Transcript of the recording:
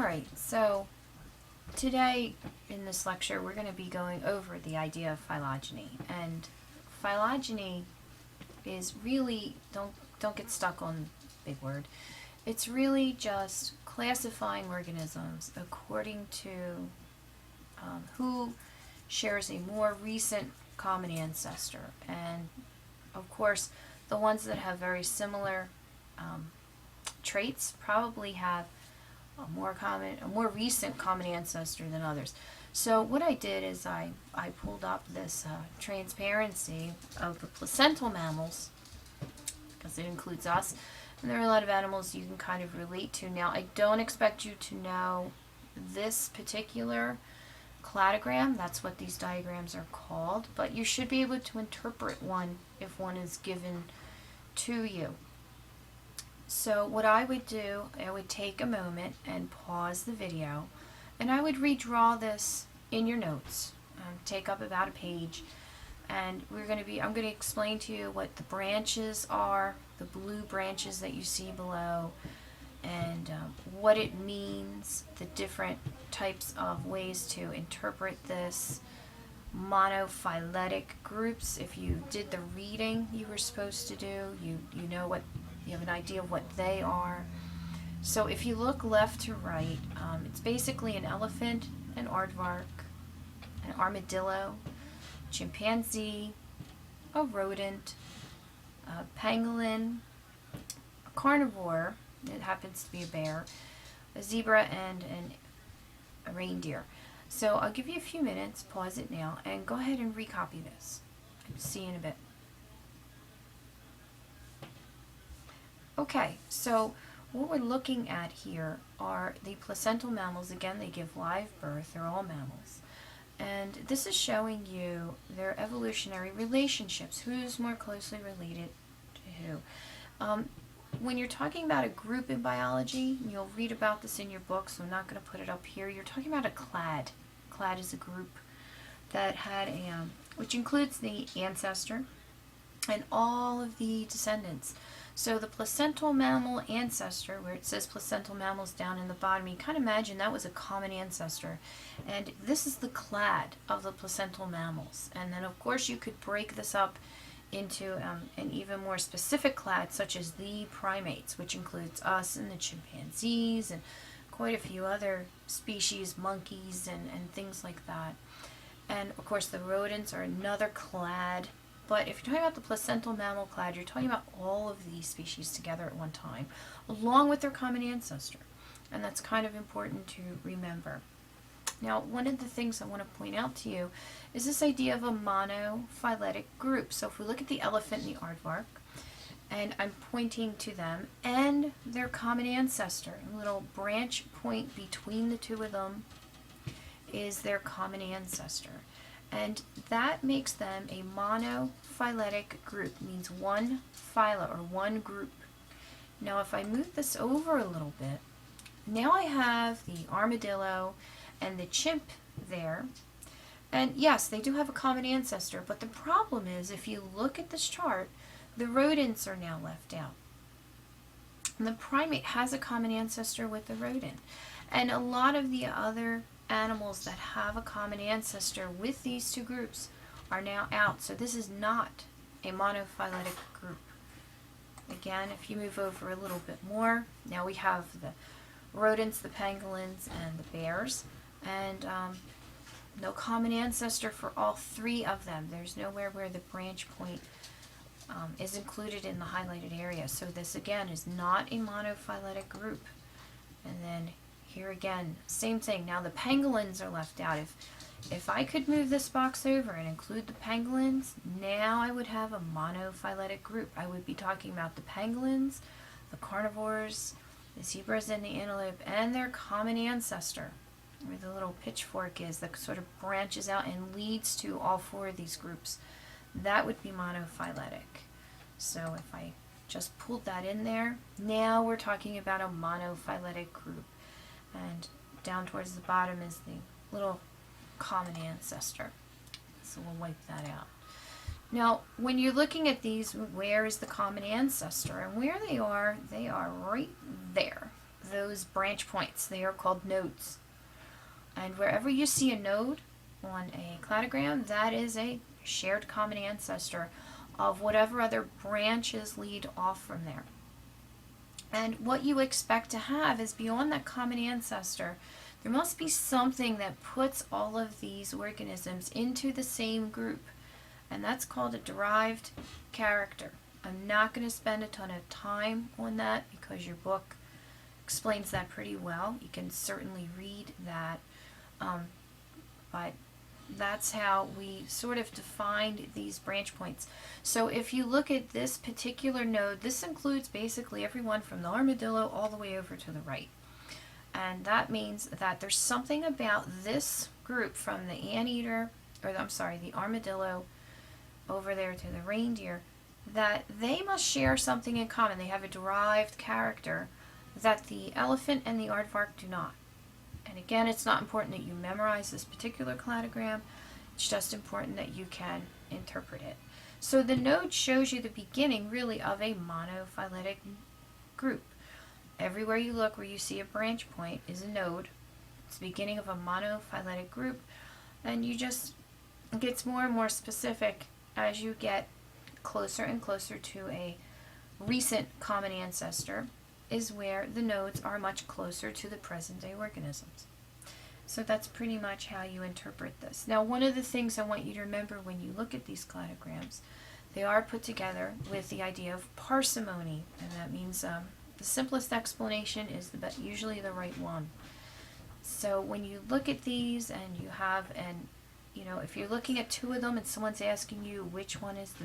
Alright, so today in this lecture we're going to be going over the idea of phylogeny. And phylogeny is really, don't get stuck on the big word, it's really just classifying organisms according to who shares a more recent common ancestor. And of course the ones that have very similar traits probably have a more recent common ancestor than others. So what I did is I pulled up this transparency of the placental mammals, because it includes us, and there are a lot of animals you can kind of relate to. Now, I don't expect you to know this particular cladogram, that's what these diagrams are called, but you should be able to interpret one if one is given to you. So what I would do, I would take a moment and pause the video, and I would redraw this in your notes. Take up about a page, and I'm going to explain to you what the branches are, the blue branches that you see below, and what it means, the different types of ways to interpret this. Monophyletic groups, if you did the reading you were supposed to do, you know what, you have an idea of what they are. So if you look left to right, it's basically an elephant, an aardvark, an armadillo, chimpanzee, a rodent, a pangolin, a carnivore, it happens to be a bear, a zebra, and a reindeer. So I'll give you a few minutes, pause it now, and go ahead and recopy this. See you in a bit. Okay, so what we're looking at here are the placental mammals. Again, they give live birth. They're all mammals. And this is showing you their evolutionary relationships. Who's more closely related to who? When you're talking about a group in biology, and you'll read about this in your book, so I'm not going to put it up here, you're talking about a clade. Clade is a group that had which includes the ancestor and all of the descendants. So the placental mammal ancestor, where it says placental mammals down in the bottom, you kind of imagine that was a common ancestor. And this is the clade of the placental mammals. And then of course you could break this up into an even more specific clade, such as the primates, which includes us and the chimpanzees and quite a few other species, monkeys and things like that. And of course the rodents are another clade. But if you're talking about the placental mammal clade, you're talking about all of these species together at one time, along with their common ancestor. And that's kind of important to remember. Now, one of the things I want to point out to you is this idea of a monophyletic group. So if we look at the elephant and the aardvark, and I'm pointing to them and their common ancestor, a little branch point between the two of them is their common ancestor. And that makes them a monophyletic group, means one phyla or one group. Now if I move this over a little bit, now I have the armadillo and the chimp there. And yes, they do have a common ancestor, but the problem is if you look at this chart, the rodents are now left out. And the primate has a common ancestor with the rodent. And a lot of the other animals that have a common ancestor with these two groups are now out. So this is not a monophyletic group. Again, if you move over a little bit more, now we have the rodents, the pangolins, and the bears. And no common ancestor for all three of them. There's nowhere where the branch point is included in the highlighted area. So this again is not a monophyletic group. And then here again, same thing. Now the pangolins are left out. If I could move this box over and include the pangolins, now I would have a monophyletic group. I would be talking about the pangolins, the carnivores, the zebras and the antelope, and their common ancestor, where the little pitchfork is that sort of branches out and leads to all four of these groups. That would be monophyletic. So if I just pulled that in there, now we're talking about a monophyletic group. And down towards the bottom is the little common ancestor. So we'll wipe that out. Now, when you're looking at these, where is the common ancestor? And where they are right there. those branch points. They are called nodes. And wherever you see a node on a cladogram, that is a shared common ancestor of whatever other branches lead off from there. And what you expect to have is beyond that common ancestor, there must be something that puts all of these organisms into the same group. And that's called a derived character. I'm not going to spend a ton of time on that because your book explains that pretty well. You can certainly read that. But that's how we sort of defined these branch points. So if you look at this particular node, this includes basically everyone from the armadillo all the way over to the right. And that means that there's something about this group from the anteater, the armadillo over there to the reindeer, that they must share something in common. They have a derived character that the elephant and the aardvark do not. And again, it's not important that you memorize this particular cladogram. It's just important that you can interpret it. So the node shows you the beginning, really, of a monophyletic group. Everywhere you look where you see a branch point is a node. It's the beginning of a monophyletic group. And it gets more and more specific as you get closer and closer to a recent common ancestor, is where the nodes are much closer to the present day organisms. So that's pretty much how you interpret this. Now, one of the things I want you to remember when you look at these cladograms, they are put together with the idea of parsimony, and that means the simplest explanation is usually the right one. So when you look at these and you have if you're looking at two of them and someone's asking you which one is the